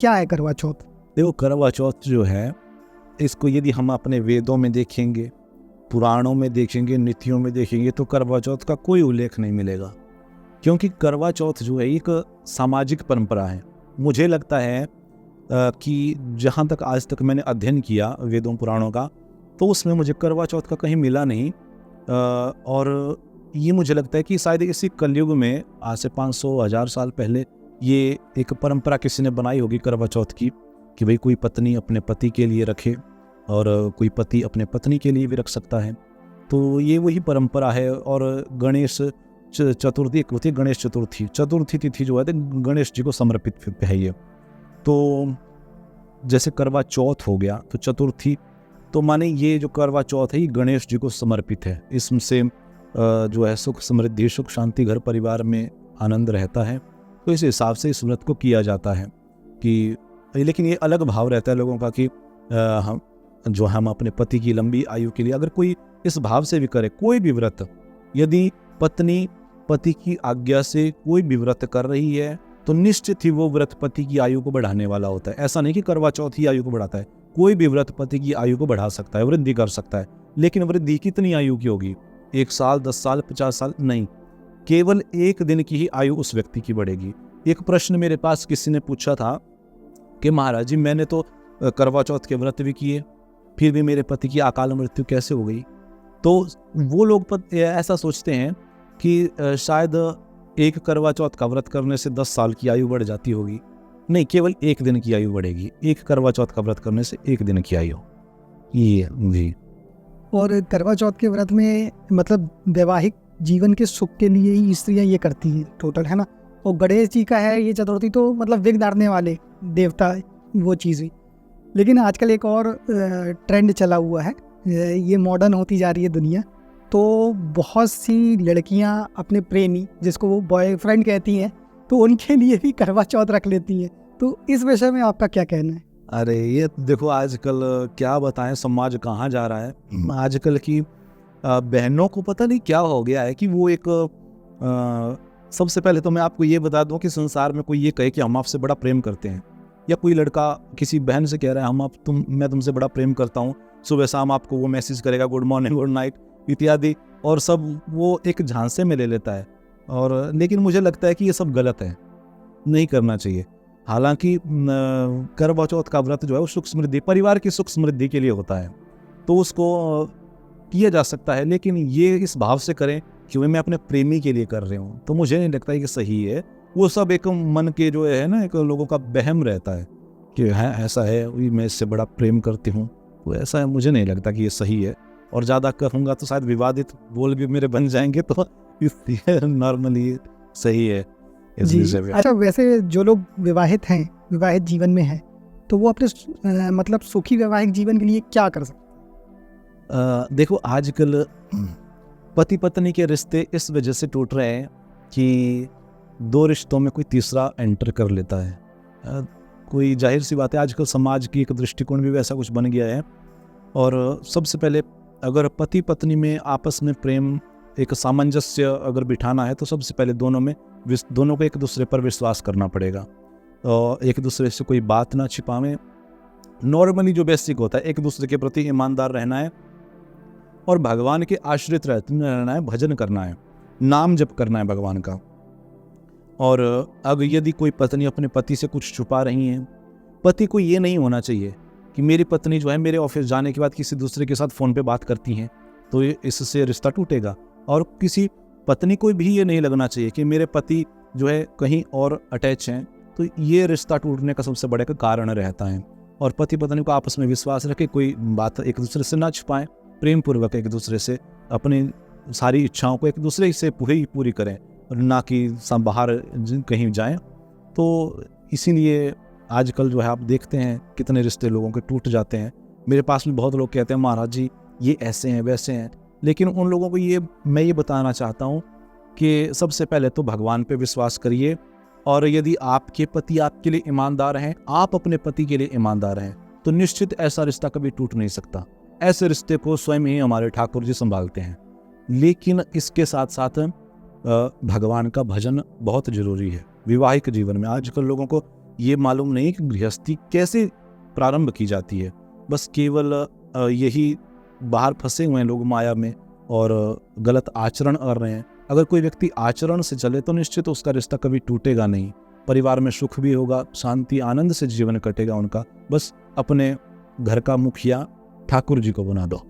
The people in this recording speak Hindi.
क्या है करवा चौथ? देखो, करवा चौथ जो है, इसको यदि हम अपने वेदों में देखेंगे, पुराणों में देखेंगे, नीतियों में देखेंगे, तो करवा चौथ का कोई उल्लेख नहीं मिलेगा। क्योंकि करवा चौथ जो है एक सामाजिक परंपरा है। मुझे लगता है कि जहाँ तक आज तक मैंने अध्ययन किया वेदों पुराणों का, तो उसमें मुझे करवा चौथ का कहीं मिला नहीं। और ये मुझे लगता है कि शायद इसी कलयुग में आज से 500-1000 साल पहले ये एक परंपरा किसी ने बनाई होगी करवा चौथ की, कि भाई कोई पत्नी अपने पति के लिए रखे और कोई पति अपने पत्नी के लिए भी रख सकता है। तो ये वही परंपरा है। और गणेश चतुर्थी एक होती है, गणेश चतुर्थी तिथि जो है तो गणेश जी को समर्पित है ये। तो जैसे करवा चौथ हो गया तो चतुर्थी, तो माने ये जो करवा चौथ है ये गणेश जी को समर्पित है। इससे जो है सुख समृद्धि, सुख शांति, घर परिवार में आनंद रहता है। तो इस हिसाब से इस व्रत को किया जाता है कि, लेकिन ये अलग भाव रहता है लोगों का कि हम अपने पति की लंबी आयु के लिए, अगर कोई इस भाव से भी करे कोई भी व्रत, यदि पत्नी पति की आज्ञा से कोई भी व्रत कर रही है तो निश्चित ही वो व्रत पति की आयु को बढ़ाने वाला होता है। ऐसा नहीं कि करवा चौथ ही आयु को बढ़ाता है, कोई भी व्रत पति की आयु को बढ़ा सकता है, वृद्धि कर सकता है। लेकिन वृद्धि कितनी आयु की होगी? 1 साल, 10 साल, 50 साल नहीं, केवल 1 दिन की ही आयु उस व्यक्ति की बढ़ेगी। एक प्रश्न मेरे पास किसी ने पूछा था कि महाराज जी, मैंने तो करवा चौथ के व्रत भी किए, फिर भी मेरे पति की अकाल मृत्यु कैसे हो गई? तो वो लोग ऐसा सोचते हैं कि शायद एक करवा चौथ का व्रत करने से 10 साल की आयु बढ़ जाती होगी। नहीं, केवल 1 दिन की आयु बढ़ेगी। एक करवा चौथ का व्रत करने से 1 दिन की आयु, ये जी। और करवा चौथ के व्रत में मतलब वैवाहिक जीवन के सुख के लिए ही स्त्रियाँ ये करती हैं टोटल, है ना। और गणेश जी का है ये चतुर्थी, तो मतलब विघ्न डालने वाले देवता, वो चीज़ हुई। लेकिन आजकल एक और ट्रेंड चला हुआ है, ये मॉडर्न होती जा रही है दुनिया, तो बहुत सी लड़कियां अपने प्रेमी, जिसको वो बॉयफ्रेंड कहती हैं, तो उनके लिए भी करवा चौथ रख लेती हैं। तो इस विषय में आपका क्या कहना है? अरे ये देखो, आजकल क्या बताएं, समाज कहाँ जा रहा है। आजकल की बहनों को पता नहीं क्या हो गया है कि वो एक सबसे पहले तो मैं आपको ये बता दूं कि संसार में कोई ये कहे कि हम आपसे बड़ा प्रेम करते हैं, या कोई लड़का किसी बहन से कह रहा है मैं तुमसे बड़ा प्रेम करता हूँ, सुबह शाम आपको वो मैसेज करेगा, गुड मॉर्निंग, गुड नाइट इत्यादि, और सब वो एक झांसे में ले लेता है। और लेकिन मुझे लगता है कि ये सब गलत है, नहीं करना चाहिए। हालांकि करवा चौथ का व्रत जो है वो सुख समृद्धि, परिवार की सुख समृद्धि के लिए होता है, तो उसको किया जा सकता है। लेकिन ये इस भाव से करें कि मैं अपने प्रेमी के लिए कर रहे हूँ, तो मुझे नहीं लगता है कि सही है। वो सब एक मन के जो है ना, एक लोगों का वहम रहता है कि है ऐसा है, मैं इससे बड़ा प्रेम करती हूँ, तो ऐसा है। मुझे नहीं लगता कि ये सही है, और ज़्यादा कहूँगा तो शायद विवादित बोल भी मेरे बन जाएंगे, तो इसलिए नॉर्मली सही है इस विषय में। अच्छा, वैसे जो लोग विवाहित हैं, विवाहित जीवन में हैं, तो वो अपने मतलब सुखी वैवाहिक जीवन के लिए क्या कर सकते हैं? देखो, आजकल पति पत्नी के रिश्ते इस वजह से टूट रहे हैं कि 2 रिश्तों में कोई तीसरा एंटर कर लेता है। कोई जाहिर सी बात है, आजकल समाज की एक दृष्टिकोण भी वैसा कुछ बन गया है। और सबसे पहले अगर पति पत्नी में आपस में प्रेम, एक सामंजस्य अगर बिठाना है, तो सबसे पहले दोनों को एक दूसरे पर विश्वास करना पड़ेगा, और एक दूसरे से कोई बात ना छिपावें। नॉर्मली जो बेसिक होता है, एक दूसरे के प्रति ईमानदार रहना है, और भगवान के आश्रित रहना है, भजन करना है, नाम जप करना है भगवान का। और अब यदि कोई पत्नी अपने पति से कुछ छुपा रही है, पति को ये नहीं होना चाहिए कि मेरी पत्नी जो है मेरे ऑफिस जाने के बाद किसी दूसरे के साथ फ़ोन पे बात करती हैं, तो इससे रिश्ता टूटेगा। और किसी पत्नी को भी ये नहीं लगना चाहिए कि मेरे पति जो है कहीं और अटैच हैं, तो ये रिश्ता टूटने का सबसे बड़ा कारण रहता है। और पति पत्नी को आपस में विश्वास रखे, कोई बात एक दूसरे से ना छुपाएं, प्रेम पूर्वक एक दूसरे से अपनी सारी इच्छाओं को एक दूसरे से पूरी करें, और ना कि बाहर कहीं जाएं। तो इसीलिए आजकल जो है आप देखते हैं कितने रिश्ते लोगों के टूट जाते हैं। मेरे पास भी बहुत लोग कहते हैं महाराज जी ये ऐसे हैं वैसे हैं, लेकिन उन लोगों को मैं ये बताना चाहता हूँ कि सबसे पहले तो भगवान पे विश्वास करिए, और यदि आपके पति आपके लिए ईमानदार हैं, आप अपने पति के लिए ईमानदार हैं, तो निश्चित ऐसा रिश्ता कभी टूट नहीं सकता। ऐसे रिश्ते को स्वयं ही हमारे ठाकुर जी संभालते हैं। लेकिन इसके साथ साथ भगवान का भजन बहुत जरूरी है विवाहिक जीवन में। आजकल लोगों को ये मालूम नहीं कि गृहस्थी कैसे प्रारंभ की जाती है। बस केवल यही बाहर फंसे हुए हैं लोग माया में और गलत आचरण कर रहे हैं। अगर कोई व्यक्ति आचरण से चले तो निश्चित उसका रिश्ता कभी टूटेगा नहीं, परिवार में सुख भी होगा, शांति आनंद से जीवन कटेगा उनका। बस अपने घर का मुखिया ठाकुर जी को बना दो।